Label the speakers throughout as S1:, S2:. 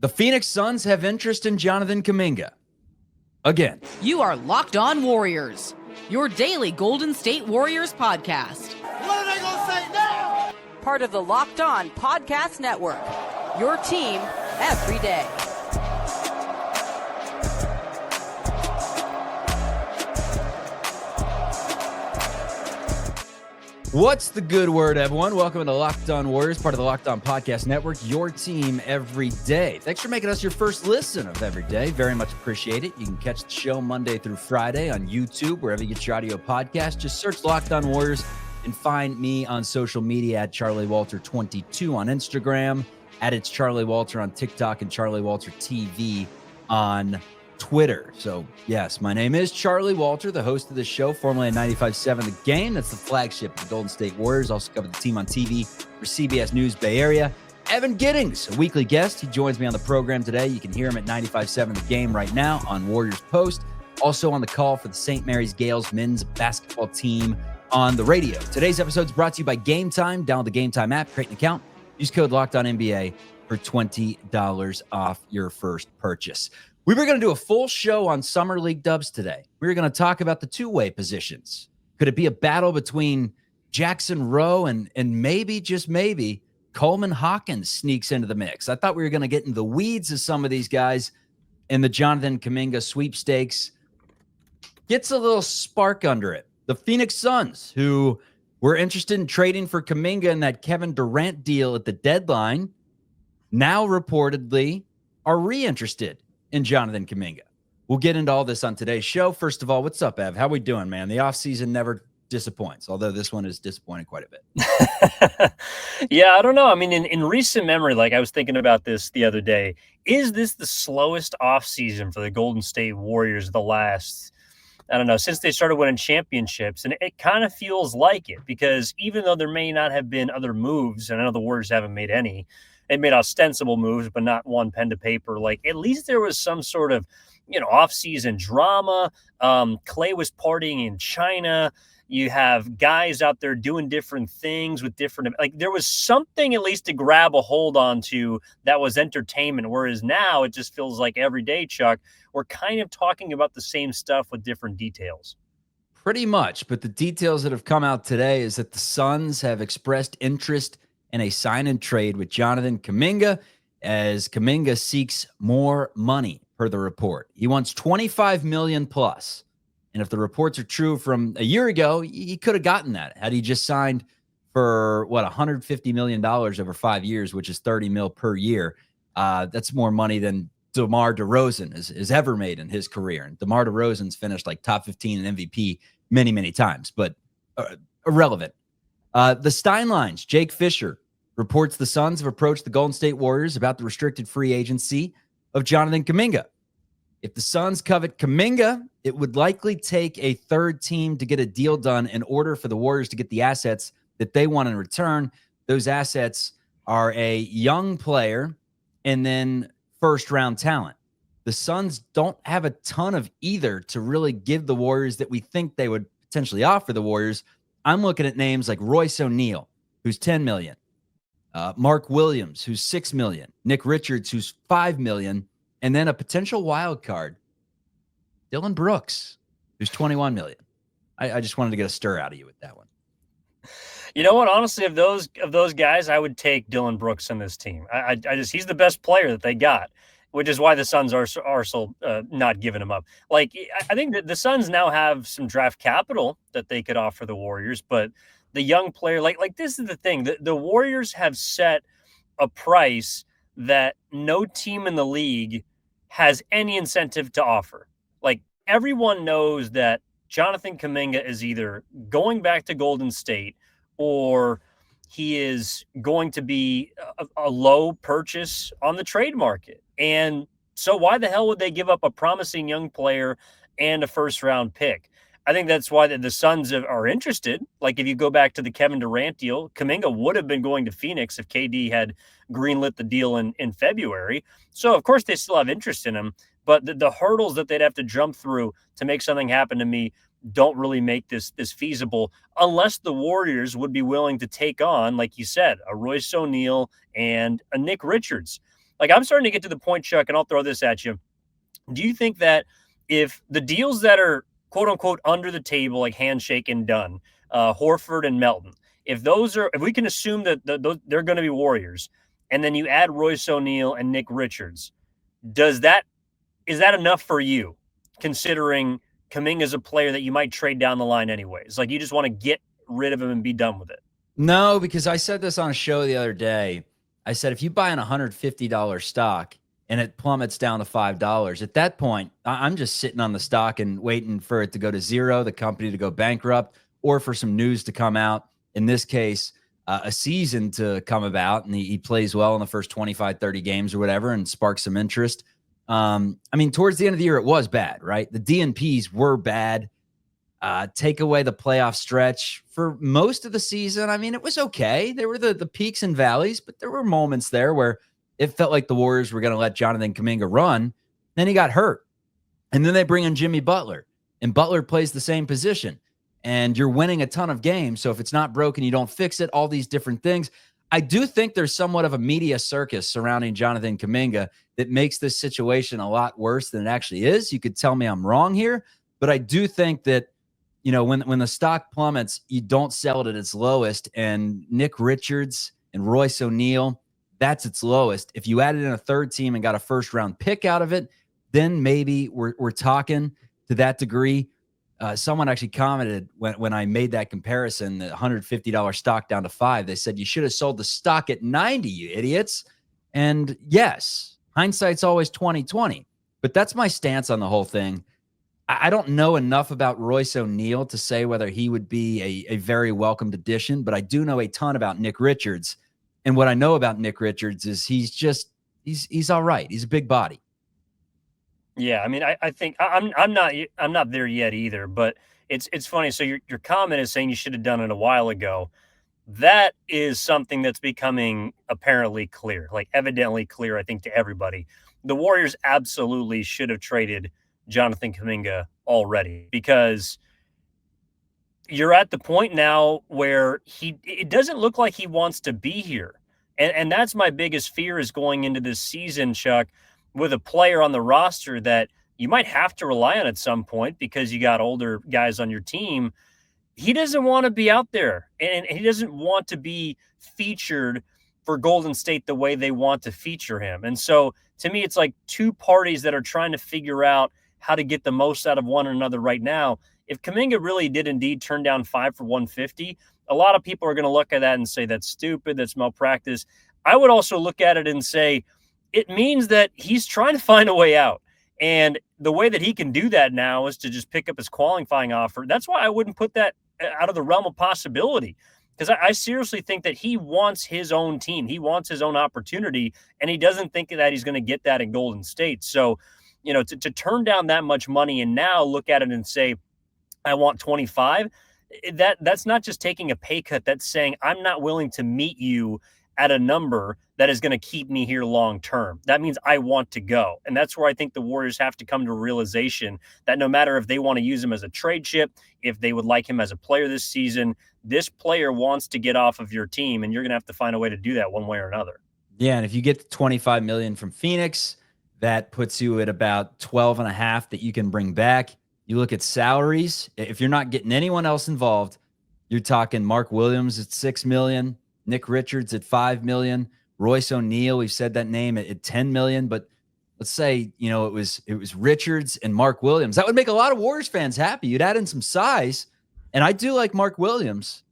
S1: The Phoenix Suns have interest in Jonathan Kuminga. Again.
S2: You are Locked On Warriors, your daily Golden State Warriors podcast.
S3: What are they going to say now?
S2: Part of the Locked On Podcast Network, your team every day.
S1: What's the good word, everyone? Welcome to Locked On Warriors, part of the Locked On Podcast Network, your team every day. Thanks for making us your first listen of every day. Very much appreciate it. You can catch the show Monday through Friday on YouTube, wherever you get your audio podcast. Just search Locked On Warriors and find me on social media at CharlieWalter22 on Instagram, at It's Charlie Walter on TikTok, and Charlie Walter TV on Twitter. So, yes, my name is Charlie Walter, the host of the show, formerly on 95.7 The Game. That's the flagship of the Golden State Warriors. Also cover the team on TV for CBS News Bay Area. Evan Giddings, a weekly guest. He joins me on the program today. You can hear him at 95.7 The Game right now on Warriors Post. Also on the call for the St. Mary's Gales men's basketball team on the radio. Today's episode is brought to you by Game Time. Download the Game Time app, create an account, use code LOCKEDONNBA for $20 off your first purchase. We were going to do a full show on Summer League dubs today. We were going to talk about the two-way positions. Could it be a battle between Jackson Rowe and maybe, just maybe, Coleman Hawkins sneaks into the mix? I thought we were going to get into the weeds of some of these guys, and the Jonathan Kuminga sweepstakes gets a little spark under it. The Phoenix Suns, who were interested in trading for Kuminga in that Kevin Durant deal at the deadline, now reportedly are reinterested in Jonathan Kuminga. We'll get into all this on today's show. First of all, what's up, Ev? How we doing, man? The offseason never disappoints, although this one is disappointing quite a bit.
S4: Yeah, I don't know. I mean, in recent memory, like I was thinking about this the other day, is this the slowest offseason for the Golden State Warriors the last, I don't know, since they started winning championships? And it kind of feels like it, because even though there may not have been other moves, and I know the Warriors haven't made any, they made ostensible moves, but not one pen to paper. Like, at least there was some sort of, off-season drama. Clay was partying in China. You have guys out there doing different things with different, like, there was something at least to grab a hold on to that was entertainment. Whereas now it just feels like every day, Chuck, we're kind of talking about the same stuff with different details.
S1: Pretty much. But the details that have come out today is that the Suns have expressed interest in a sign and trade with Jonathan Kuminga, as Kuminga seeks more money per the report. He wants $25 million plus. And if the reports are true from a year ago, he could have gotten that had he just signed for $150 million over 5 years, which is $30 million per year. That's more money than DeMar DeRozan has ever made in his career. And DeMar DeRozan's finished like top 15 in MVP many, many times, but irrelevant. The Stein lines, Jake Fisher reports the Suns have approached the Golden State Warriors about the restricted free agency of Jonathan Kuminga. If the Suns covet Kuminga, it would likely take a third team to get a deal done in order for the Warriors to get the assets that they want in return. Those assets are a young player and then first-round talent. The Suns don't have a ton of either to really give the Warriors that we think they would potentially offer the Warriors. I'm looking at names like Royce O'Neal, who's $10 million. Mark Williams, who's $6 million. Nick Richards, who's $5 million. And then a potential wild card, Dylan Brooks, who's $21 million. I just wanted to get a stir out of you with that one.
S4: You know what? Honestly, of those guys, I would take Dylan Brooks on this team. He's the best player that they got, which is why the Suns are so not giving him up. Like, I think that the Suns now have some draft capital that they could offer the Warriors, but the young player, like this is the thing. The Warriors have set a price that no team in the league has any incentive to offer. Like, everyone knows that Jonathan Kuminga is either going back to Golden State or he is going to be a low purchase on the trade market. And so why the hell would they give up a promising young player and a first-round pick? I think that's why the Suns are interested. Like, if you go back to the Kevin Durant deal, Kuminga would have been going to Phoenix if KD had greenlit the deal in February. So, of course, they still have interest in him. But the hurdles that they'd have to jump through to make something happen to me don't really make this feasible, unless the Warriors would be willing to take on, like you said, a Royce O'Neal and a Nick Richards. Like, I'm starting to get to the point, Chuck, and I'll throw this at you. Do you think that if the deals that are quote unquote under the table, like handshake and done, Horford and Melton, if we can assume that they're going to be Warriors, and then you add Royce O'Neal and Nick Richards, is that enough for you, considering Kuminga's a player that you might trade down the line anyways? Like, you just want to get rid of him and be done with it?
S1: No, because I said this on a show the other day. I said, if you buy an $150 stock and it plummets down to $5, at that point, I'm just sitting on the stock and waiting for it to go to zero, the company to go bankrupt, or for some news to come out. In this case, a season to come about, and he plays well in the first 25, 30 games or whatever and sparks some interest. I mean, towards the end of the year, it was bad, right? The DNPs were bad. Take away the playoff stretch for most of the season. I mean, it was okay. There were the peaks and valleys, but there were moments there where it felt like the Warriors were going to let Jonathan Kuminga run. Then he got hurt. And then they bring in Jimmy Butler, and Butler plays the same position, and you're winning a ton of games. So if it's not broken, you don't fix it, all these different things. I do think there's somewhat of a media circus surrounding Jonathan Kuminga that makes this situation a lot worse than it actually is. You could tell me I'm wrong here, but I do think that, you know, when the stock plummets, you don't sell it at its lowest. And Nick Richards and Royce O'Neal, that's its lowest. If you added in a third team and got a first round pick out of it, then maybe we're talking to that degree. Someone actually commented when I made that comparison, the $150 stock down to $5. They said, you should have sold the stock at 90, you idiots. And yes, hindsight's always 20/20. But that's my stance on the whole thing. I don't know enough about Royce O'Neal to say whether he would be a very welcomed addition, but I do know a ton about Nick Richards. And what I know about Nick Richards is he's all right. He's a big body.
S4: Yeah, I mean, I think I'm not there yet either. But it's funny. So your comment is saying you should have done it a while ago. That is something that's becoming apparently clear, like evidently clear, I think, to everybody. The Warriors absolutely should have traded Jonathan Kuminga already, because you're at the point now where it doesn't look like he wants to be here. And that's my biggest fear, is going into this season, Chuck, with a player on the roster that you might have to rely on at some point because you got older guys on your team. He doesn't want to be out there, and he doesn't want to be featured for Golden State the way they want to feature him. And so to me, it's like two parties that are trying to figure out how to get the most out of one another right now. If Kuminga really did indeed turn down 5 for 150, a lot of people are going to look at that and say that's stupid, that's malpractice. I would also look at it and say it means that he's trying to find a way out. And the way that he can do that now is to just pick up his qualifying offer. That's why I wouldn't put that out of the realm of possibility, because I seriously think that he wants his own team. He wants his own opportunity, and he doesn't think that he's going to get that in Golden State. So, you know, to turn down that much money and now look at it and say, I want 25, that's not just taking a pay cut. That's saying I'm not willing to meet you at a number that is going to keep me here long term. That means I want to go. And that's where I think the Warriors have to come to a realization that no matter if they want to use him as a trade chip, if they would like him as a player this season, this player wants to get off of your team, and you're going to have to find a way to do that one way or another.
S1: Yeah, and if you get the $25 million from Phoenix, that puts you at about 12 and a half that you can bring back. You look at salaries. If you're not getting anyone else involved, you're talking Mark Williams at $6 million, Nick Richards at $5 million, Royce O'Neal, we've said that name, at $10 million. But let's say, you know, it was Richards and Mark Williams. That would make a lot of Warriors fans happy. You'd add in some size. And I do like Mark Williams.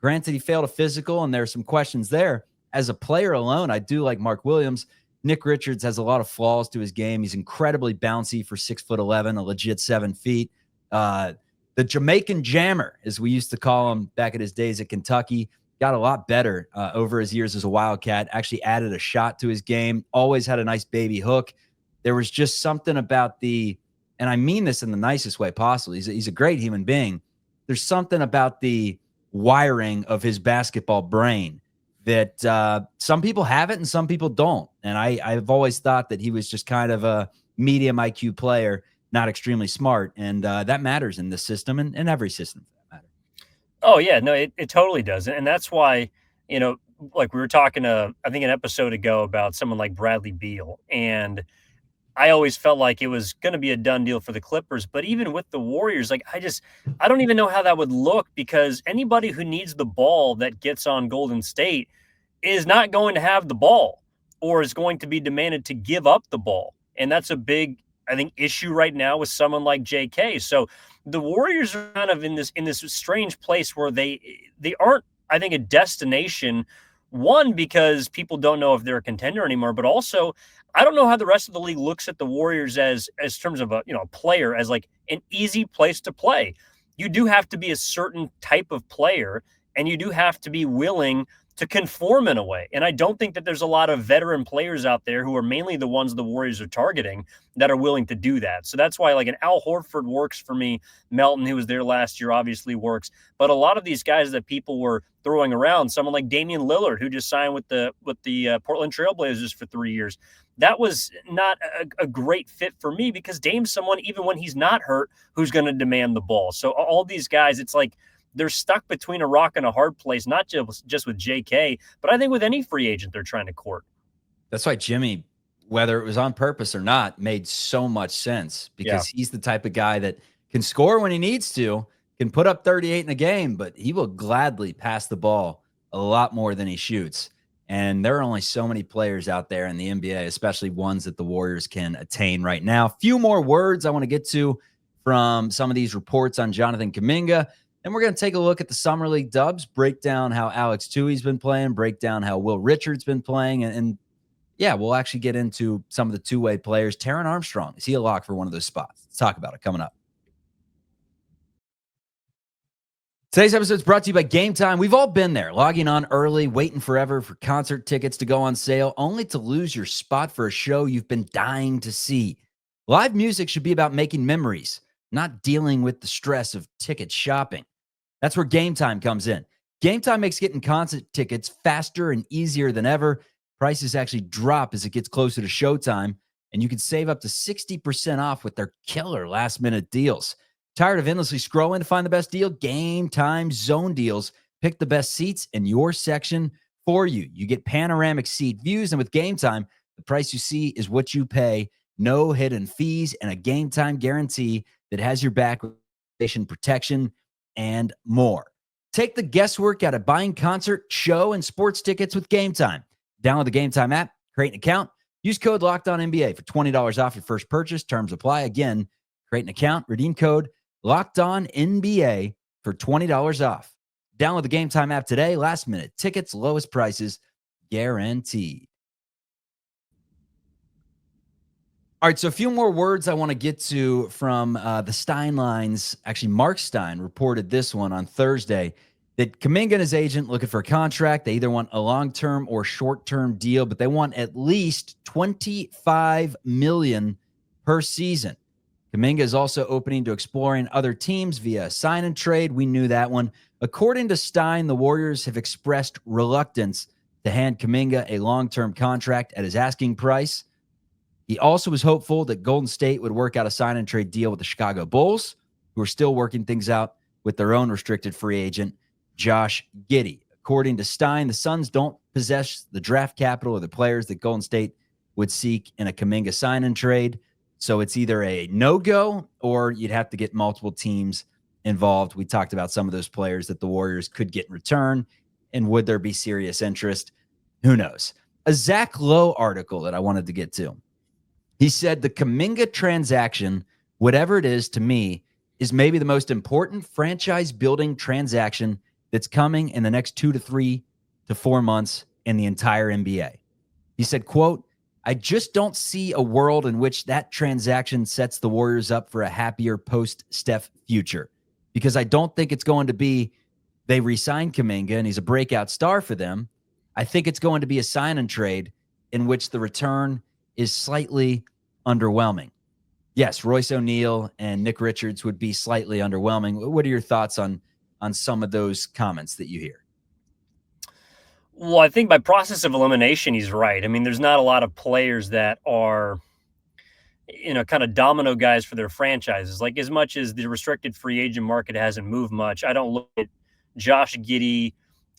S1: Granted, he failed a physical, and there are some questions there. As a player alone, I do like Mark Williams. Nick Richards has a lot of flaws to his game. He's incredibly bouncy for 6'11", a legit 7 feet. The Jamaican Jammer, as we used to call him back at his days at Kentucky, got a lot better over his years as a Wildcat, actually added a shot to his game, always had a nice baby hook. There was just something about and I mean this in the nicest way possible, he's a great human being. There's something about the wiring of his basketball brain that some people have it and some people don't. And I've always thought that he was just kind of a medium IQ player, not extremely smart. And that matters in this system and every system for that matter.
S4: Oh, yeah, no, it totally does. And that's why, you know, like we were talking I think an episode ago about someone like Bradley Beal, and I always felt like it was going to be a done deal for the Clippers. But even with the Warriors, like I don't even know how that would look, because anybody who needs the ball that gets on Golden State is not going to have the ball, or is going to be demanded to give up the ball. And that's a big, I think, issue right now with someone like JK. So the Warriors are kind of in this strange place where they aren't, I think, a destination. One, because people don't know if they're a contender anymore, but also I don't know how the rest of the league looks at the Warriors as terms of a player as like an easy place to play. You do have to be a certain type of player, and you do have to be willing to conform in a way. And I don't think that there's a lot of veteran players out there, who are mainly the ones the Warriors are targeting, that are willing to do that. So that's why like an Al Horford works for me. Melton, who was there last year, obviously works. But a lot of these guys that people were throwing around, someone like Damian Lillard, who just signed with the Portland Trailblazers for 3 years, that was not a great fit for me, because Dame's someone, even when he's not hurt, who's going to demand the ball. So all these guys, it's like they're stuck between a rock and a hard place, not just with JK, but I think with any free agent they're trying to court.
S1: That's why Jimmy, whether it was on purpose or not, made so much sense, because he's the type of guy that can score when he needs to, can put up 38 in a game, but he will gladly pass the ball a lot more than he shoots. And there are only so many players out there in the NBA, especially ones that the Warriors can attain right now. A few more words I want to get to from some of these reports on Jonathan Kuminga. And we're going to take a look at the Summer League dubs, break down how Alex Tui's been playing, break down how Will Richard's been playing. And yeah, we'll actually get into some of the two-way players. Taron Armstrong, is he a lock for one of those spots? Let's talk about it coming up. Today's episode is brought to you by Game Time. We've all been there, logging on early, waiting forever for concert tickets to go on sale, only to lose your spot for a show you've been dying to see. Live music should be about making memories, not dealing with the stress of ticket shopping. That's where Game Time comes in. Game Time makes getting concert tickets faster and easier than ever. Prices actually drop as it gets closer to showtime, and you can save up to 60% off with their killer last-minute deals. Tired of endlessly scrolling to find the best deal? Game Time Zone Deals. Pick the best seats in your section for you. You get panoramic seat views, and with Game Time, the price you see is what you pay. No hidden fees, and a Game Time guarantee that has your back with protection and more. Take the guesswork out of buying concert, show, and sports tickets with Game Time. Download the Game Time app, create an account, use code LOCKEDONNBA for $20 off your first purchase. Terms apply. Again, create an account, redeem code LOCKEDONNBA for $20 off. Download the Game Time app today. Last minute tickets, lowest prices, guaranteed. All right, so a few more words I want to get to from the Stein lines. Actually, Marc Stein reported this one on Thursday, that Kuminga and his agent looking for a contract. They either want a long-term or short-term deal, but they want at least $25 million per season. Kuminga is also opening to exploring other teams via sign and trade. We knew that one. According to Stein, the Warriors have expressed reluctance to hand Kuminga a long-term contract at his asking price. He also was hopeful that Golden State would work out a sign and trade deal with the Chicago Bulls, who are still working things out with their own restricted free agent, Josh Giddey. According to Stein, the Suns don't possess the draft capital or the players that Golden State would seek in a Kuminga sign and trade. So it's either a no-go or you'd have to get multiple teams involved. We talked about some of those players that the Warriors could get in return, and would there be serious interest? Who knows? A Zach Lowe article that I wanted to get to. He said the Kuminga transaction, whatever it is to me, is maybe the most important franchise-building transaction that's coming in the next 2 to 3 to 4 months in the entire NBA. He said, quote, I just don't see a world in which that transaction sets the Warriors up for a happier post-Steph future, because I don't think it's going to be they re-sign Kuminga and he's a breakout star for them. I think it's going to be a sign and trade in which the return is slightly underwhelming. Yes, Royce O'Neal and Nick Richards would be slightly underwhelming. What are your thoughts on some of those comments that you hear?
S4: Well, I think by process of elimination, he's right. I mean, there's not a lot of players that are, kind of domino guys for their franchises. Like, as much as the restricted free agent market hasn't moved much, I don't look at Josh Giddey,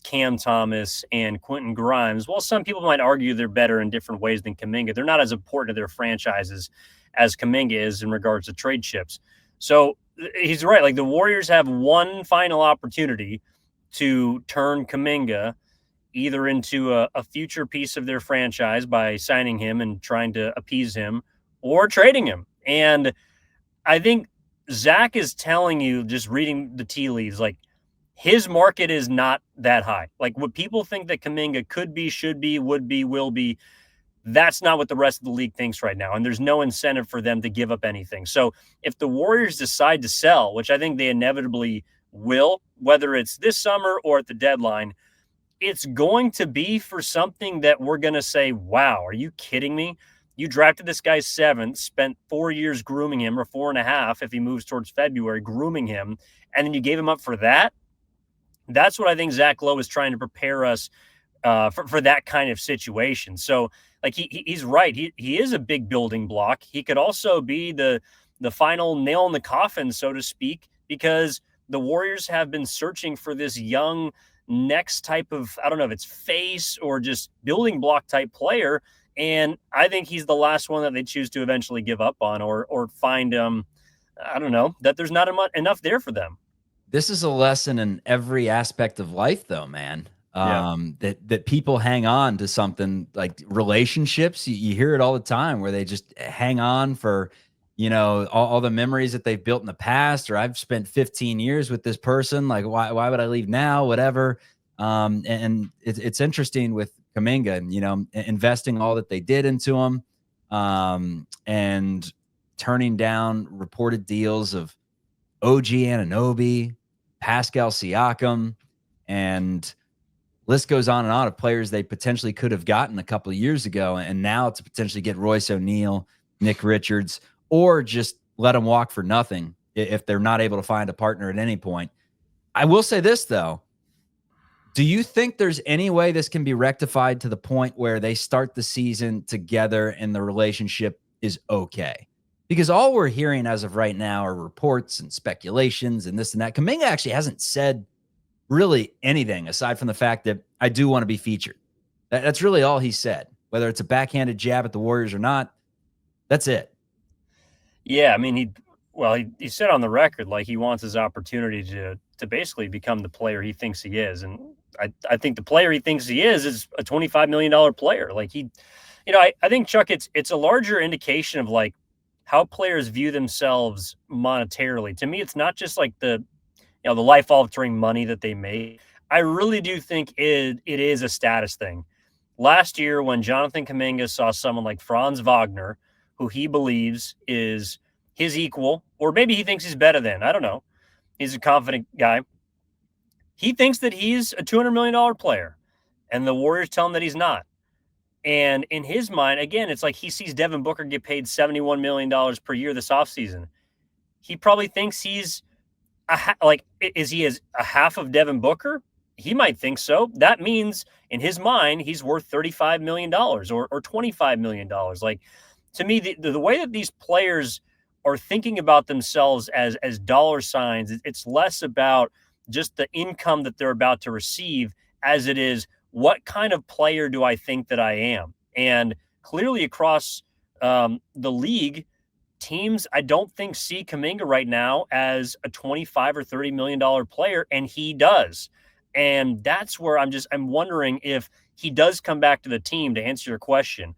S4: Cam Thomas and Quentin Grimes, while some people might argue they're better in different ways than Kuminga, they're not as important to their franchises as Kuminga is in regards to trade chips. So he's right. Like, the Warriors have one final opportunity to turn Kuminga either into a future piece of their franchise by signing him and trying to appease him, or trading him. And I think Zach is telling you, just reading the tea leaves, like, his market is not that high. Like, what people think that Kuminga could be, should be, would be, will be, that's not what the rest of the league thinks right now. And there's no incentive for them to give up anything. So if the Warriors decide to sell, which I think they inevitably will, whether it's this summer or at the deadline, it's going to be for something that we're going to say, wow, are you kidding me? You drafted this guy 7th, spent 4 years grooming him, or 4.5 if he moves towards February, grooming him, and then you gave him up for that? That's what I think Zach Lowe is trying to prepare us for that kind of situation. So, like, he's right. He is a big building block. He could also be the final nail in the coffin, so to speak, because the Warriors have been searching for this young next type of, I don't know if it's face or just building block type player. And I think he's the last one that they choose to eventually give up on, or find, I don't know, that there's not enough there for them.
S1: This is a lesson in every aspect of life, though, man. That people hang on to something, like relationships. You hear it all the time, where they just hang on for, all the memories that they've built in the past, or I've spent 15 years with this person. Like, why would I leave now? Whatever. And it's interesting with Kuminga, and, investing all that they did into him, and turning down reported deals of OG Anunoby, Pascal Siakam, and list goes on and on of players they potentially could have gotten a couple of years ago, and now to potentially get Royce O'Neal, Nick Richards, or just let them walk for nothing if they're not able to find a partner at any point. I will say this, though. Do you think there's any way this can be rectified to the point where they start the season together and the relationship is okay? Because all we're hearing as of right now are reports and speculations and this and that. Kuminga actually hasn't said really anything aside from the fact that I do want to be featured. That's really all he said. Whether it's a backhanded jab at the Warriors or not, that's it.
S4: Yeah, I mean, he said on the record, like, he wants his opportunity to basically become the player he thinks he is. And I think the player he thinks he is a $25 million player. Like, I think, Chuck, it's a larger indication of, like, how players view themselves monetarily. To me, it's not just like the life-altering money that they make. I really do think it is a status thing. Last year, when Jonathan Kuminga saw someone like Franz Wagner, who he believes is his equal, or maybe he thinks he's better than, I don't know. He's a confident guy. He thinks that he's a $200 million player, and the Warriors tell him that he's not. And in his mind, again, it's like he sees Devin Booker get paid $71 million per year this offseason. He probably thinks he's is he a half of Devin Booker? He might think so. That means in his mind, he's worth $35 million or $25 million. Like, to me, the way that these players are thinking about themselves as dollar signs, it's less about just the income that they're about to receive as it is, what kind of player do I think that I am? And clearly across the league, teams, I don't think, see Kuminga right now as a $25 or $30 million player, and he does. And that's where I'm wondering if he does come back to the team, to answer your question,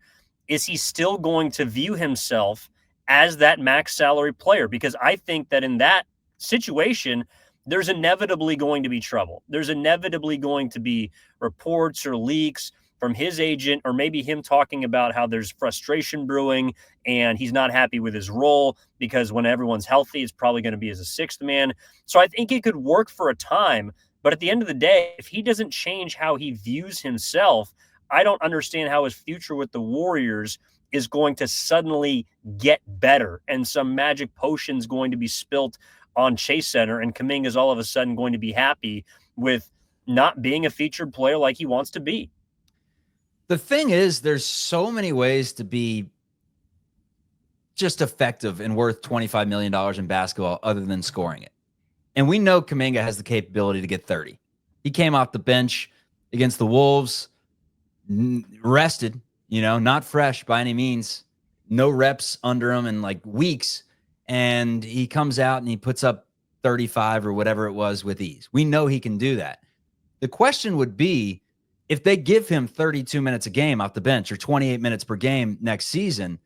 S4: is he still going to view himself as that max salary player? Because I think that in that situation, there's inevitably going to be trouble. There's inevitably going to be reports or leaks from his agent, or maybe him talking about how there's frustration brewing and he's not happy with his role because when everyone's healthy, it's probably going to be as a sixth man. So I think it could work for a time, but at the end of the day, if he doesn't change how he views himself, I don't understand how his future with the Warriors is going to suddenly get better and some magic potion's going to be spilt on Chase Center and Kuminga is all of a sudden going to be happy with not being a featured player like he wants to be.
S1: The thing is, there's so many ways to be just effective and worth $25 million in basketball other than scoring it. And we know Kuminga has the capability to get 30. He came off the bench against the Wolves, rested, not fresh by any means, no reps under him in like weeks. And he comes out and he puts up 35 or whatever it was with ease. We know he can do that. The question would be, if they give him 32 minutes a game off the bench or 28 minutes per game next season,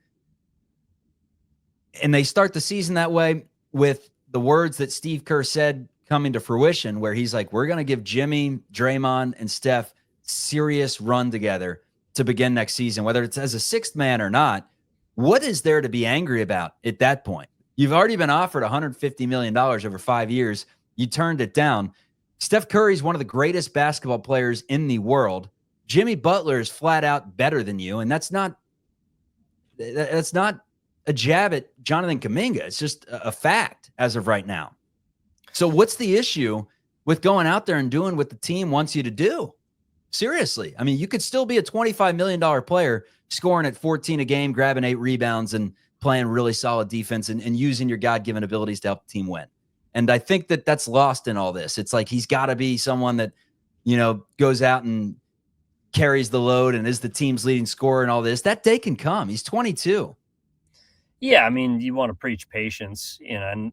S1: and they start the season that way with the words that Steve Kerr said coming to fruition, where he's like, we're going to give Jimmy, Draymond, and Steph serious run together to begin next season, whether it's as a sixth man or not. What is there to be angry about at that point? You've already been offered $150 million over 5 years. You turned it down. Steph Curry is one of the greatest basketball players in the world. Jimmy Butler is flat out better than you, and that's not a jab at Jonathan Kuminga. It's just a fact as of right now. So what's the issue with going out there and doing what the team wants you to do? Seriously. I mean, you could still be a $25 million player scoring at 14 a game, grabbing 8 rebounds and playing really solid defense and using your God-given abilities to help the team win. And I think that that's lost in all this. It's like he's got to be someone that, goes out and carries the load and is the team's leading scorer and all this. That day can come. He's 22.
S4: Yeah, I mean, you want to preach patience, and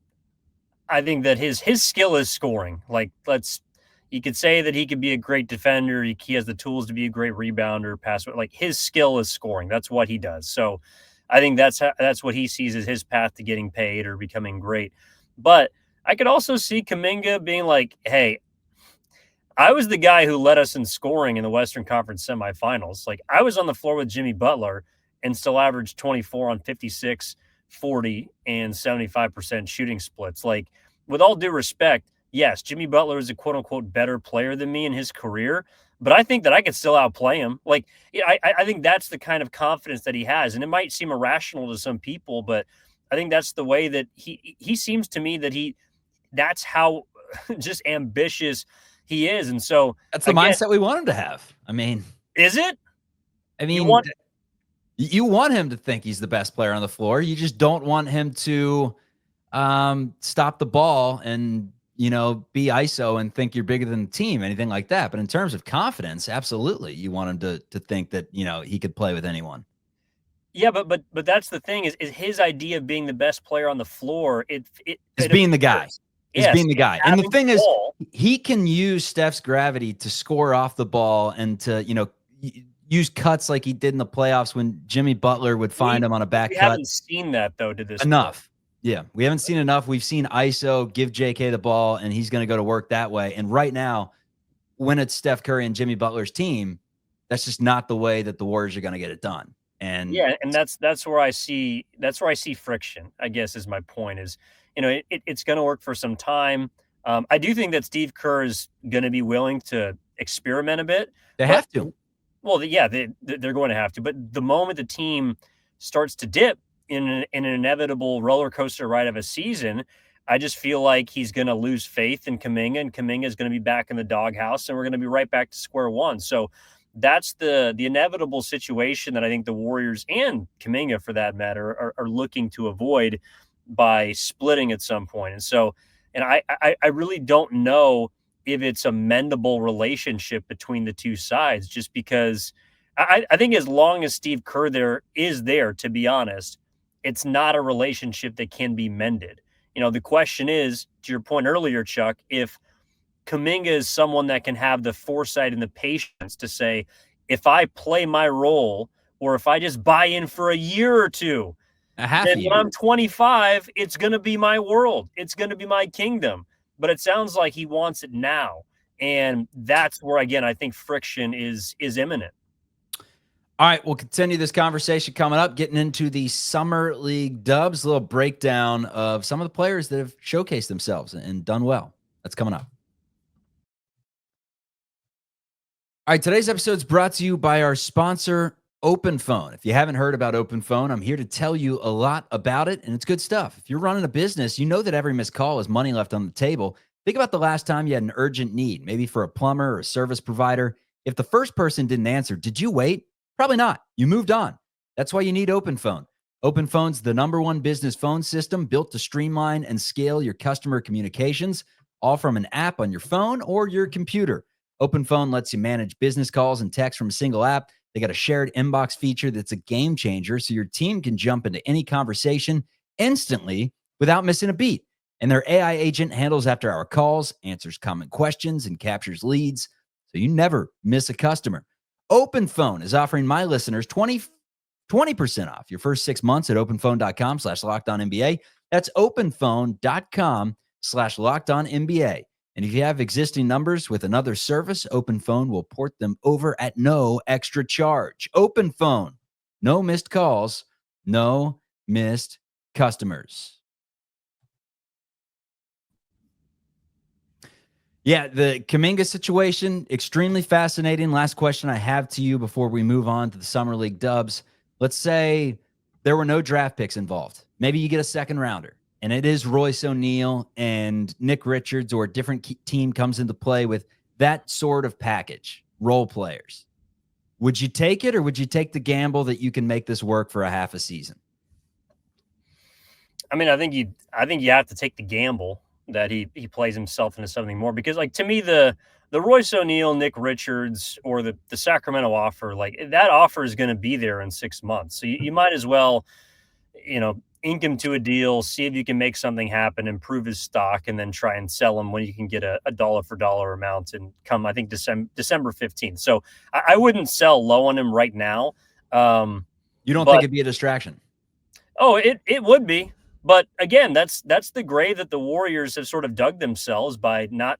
S4: I think that his skill is scoring. Like, you could say that he could be a great defender. He has the tools to be a great rebounder, passer. Like, his skill is scoring. That's what he does. So I think that's what he sees as his path to getting paid or becoming great. But I could also see Kuminga being like, hey, I was the guy who led us in scoring in the Western Conference semifinals. Like, I was on the floor with Jimmy Butler and still averaged 24 on 56, 40, and 75% shooting splits. Like, with all due respect, yes, Jimmy Butler is a quote-unquote better player than me in his career, but I think that I could still outplay him. Like, I think that's the kind of confidence that he has, and it might seem irrational to some people, but I think that's the way that he seems to me that that's how just ambitious he is. And so
S1: that's the mindset we want him to have. I mean,
S4: is it?
S1: I mean, you want him to think he's the best player on the floor. You just don't want him to stop the ball and, be ISO and think you're bigger than the team, anything like that. But in terms of confidence, absolutely. You want him to think that, he could play with anyone.
S4: Yeah, but that's the thing is his idea of being the best player on the floor. It's
S1: being the guy.
S4: Yes,
S1: being the guy. And the thing is,
S4: ball.
S1: He can use Steph's gravity to score off the ball and to, use cuts like he did in the playoffs when Jimmy Butler would find him on a back cut. We
S4: haven't seen that, though, to this
S1: enough.
S4: point.
S1: Yeah, we haven't seen enough. We've seen ISO, give JK the ball, and he's going to go to work that way. And right now, when it's Steph Curry and Jimmy Butler's team, that's just not the way that the Warriors are going to get it done. And
S4: yeah, and that's where I see friction, I guess, is my point is, it's going to work for some time. I do think that Steve Kerr is going to be willing to experiment a bit.
S1: They have to.
S4: Well, yeah, they're going to have to. But the moment the team starts to dip in an inevitable roller coaster ride of a season, I just feel like he's going to lose faith in Kuminga, and Kuminga is going to be back in the doghouse, and we're going to be right back to square one. So that's the inevitable situation that I think the Warriors and Kuminga, for that matter, are looking to avoid by splitting at some point. And so, and I really don't know if it's a mendable relationship between the two sides, just because I think as long as Steve Kerr is there, to be honest, it's not a relationship that can be mended. The question is, to your point earlier, Chuck, if Kuminga is someone that can have the foresight and the patience to say, if I play my role, or if I just buy in for a year or two, then when I'm 25, it's going to be my world. It's going to be my kingdom. But it sounds like he wants it now. And that's where, again, I think friction is imminent.
S1: All right, we'll continue this conversation coming up, getting into the Summer League dubs, a little breakdown of some of the players that have showcased themselves and done well. That's coming up. All right, today's episode is brought to you by our sponsor, OpenPhone. If you haven't heard about OpenPhone, I'm here to tell you a lot about it, and it's good stuff. If you're running a business, you know that every missed call is money left on the table. Think about the last time you had an urgent need, maybe for a plumber or a service provider. If the first person didn't answer, did you wait? Probably not. You moved on. That's why you need OpenPhone. OpenPhone's the #1 business phone system built to streamline and scale your customer communications, all from an app on your phone or your computer. OpenPhone lets you manage business calls and texts from a single app. They got a shared inbox feature that's a game changer, so your team can jump into any conversation instantly without missing a beat. And their AI agent handles after-hour calls, answers common questions, and captures leads, so you never miss a customer. OpenPhone is offering my listeners 20% off your first 6 months at openphone.com/LockedOnNBA. That's openphone.com/LockedOnNBA. And if you have existing numbers with another service, OpenPhone will port them over at no extra charge. OpenPhone, no missed calls, no missed customers. Yeah, the Kuminga situation, extremely fascinating. Last question I have to you before we move on to the Summer League dubs. Let's say there were no draft picks involved. Maybe you get a second rounder, and it is Royce O'Neal and Nick Richards, or a different team comes into play with that sort of package, role players. Would you take it, or would you take the gamble that you can make this work for a half a season?
S4: I mean, I think you have to take the gamble that he plays himself into something more, because, like, to me, the Royce O'Neal, Nick Richards, or the Sacramento offer, like, that offer is going to be there in 6 months. So you might as well, ink him to a deal, see if you can make something happen, improve his stock, and then try and sell him when you can get a dollar for dollar amount and come, I think, December 15th. So I wouldn't sell low on him right now.
S1: You don't think it'd be a distraction?
S4: Oh, it would be. But again, that's the grave that the Warriors have sort of dug themselves by not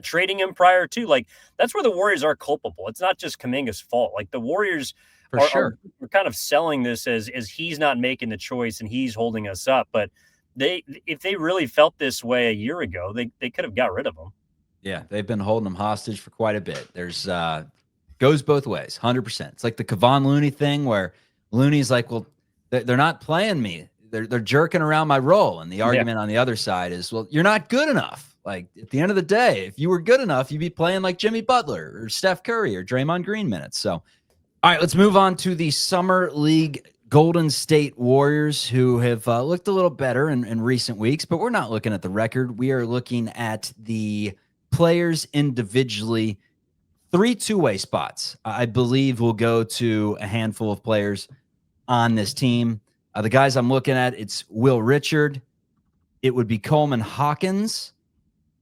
S4: trading him prior to. Like, that's where the Warriors are culpable. It's not just Kuminga's fault. Like, the Warriors are kind of selling this as he's not making the choice and he's holding us up. But if they really felt this way a year ago, they could have got rid of him.
S1: Yeah, they've been holding him hostage for quite a bit. There's goes both ways, 100%. It's like the Kevon Looney thing, where Looney's like, well, they're not playing me. They're jerking around my role. And the argument on the other side is, well, you're not good enough. Like, at the end of the day, if you were good enough, you'd be playing like Jimmy Butler or Steph Curry or Draymond Green minutes. So, all right, let's move on to the Summer League Golden State Warriors, who have looked a little better in recent weeks, but we're not looking at the record. We are looking at the players individually. 3 two-way spots, I believe, will go to a handful of players on this team. The guys I'm looking at, it's Will Richard. It would be Coleman Hawkins,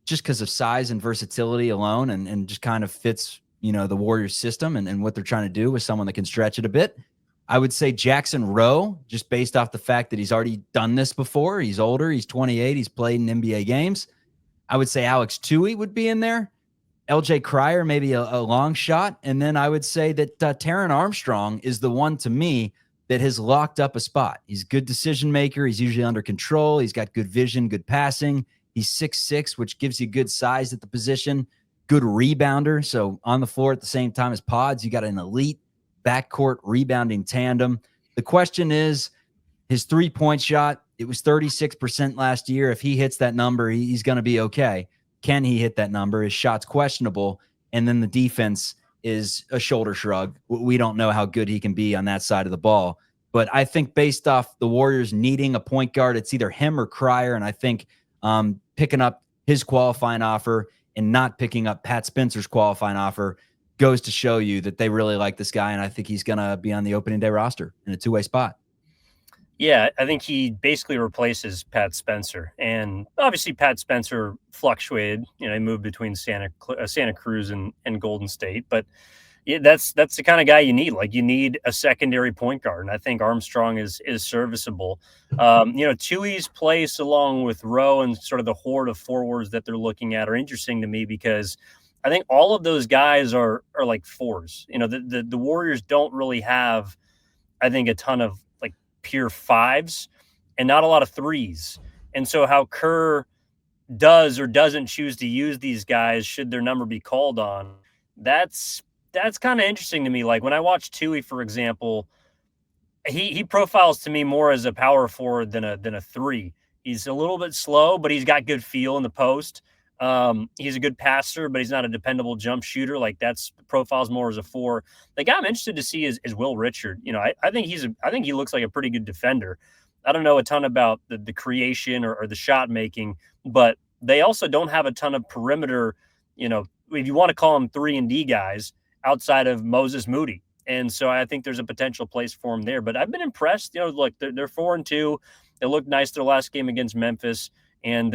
S1: just because of size and versatility alone, and just kind of fits, the Warriors system and what they're trying to do with someone that can stretch it a bit. I would say Jackson Rowe, just based off the fact that he's already done this before. He's older. He's 28. He's played in NBA games. I would say Alex Tui would be in there. LJ Cryer, maybe a long shot. And then I would say that Taron Armstrong is the one, to me, that has locked up a spot. He's a good decision maker. He's usually under control. He's got good vision, good passing. He's 6'6", which gives you good size at the position. Good rebounder. So on the floor at the same time as Pods, you got an elite backcourt rebounding tandem. The question is, his three-point shot, it was 36% last year. If he hits that number, he's going to be okay. Can he hit that number? His shot's questionable. And then the defense is a shoulder shrug. We don't know how good he can be on that side of the ball. But I think based off the Warriors needing a point guard, it's either him or Cryer. And I think picking up his qualifying offer and not picking up Pat Spencer's qualifying offer goes to show you that they really like this guy. And I think he's going to be on the opening day roster in a two-way spot.
S4: Yeah, I think he basically replaces Pat Spencer. And obviously Pat Spencer fluctuated. He moved between Santa Cruz and Golden State. But yeah, that's the kind of guy you need. Like, you need a secondary point guard. And I think Armstrong is serviceable. Tui's place along with Rowe and sort of the horde of forwards that they're looking at are interesting to me, because I think all of those guys are like fours. The Warriors don't really have, I think, a ton of pure fives and not a lot of threes. And so how Kerr does or doesn't choose to use these guys should their number be called on, that's kind of interesting to me. Like, when I watch Tui, for example, he profiles to me more as a power forward than a three. He's a little bit slow, but he's got good feel in the post. He's a good passer, but he's not a dependable jump shooter. Like, that's profiles more as a four. The guy I'm interested to see is Will Richard. I think he looks like a pretty good defender. I don't know a ton about the creation or the shot making, but they also don't have a ton of perimeter, if you want to call them 3-and-D guys outside of Moses Moody. And so I think there's a potential place for him there. But I've been impressed. Look, they're 4-2. They looked nice their last game against Memphis. And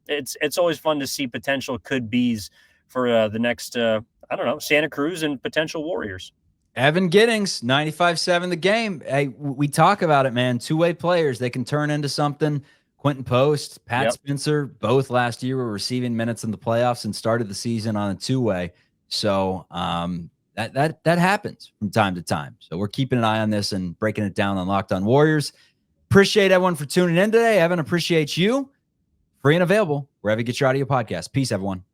S4: it's always fun to see potential could-be's for the next, Santa Cruz and potential Warriors.
S1: Evan Giddings, 95-7 the game. Hey, we talk about it, man. Two-way players, they can turn into something. Quentin Post, Pat Spencer, both last year were receiving minutes in the playoffs and started the season on a two-way. So that happens from time to time. So we're keeping an eye on this and breaking it down on Locked On Warriors. Appreciate everyone for tuning in today. Evan, appreciate you. Free and available wherever you get your audio podcast. Peace, everyone.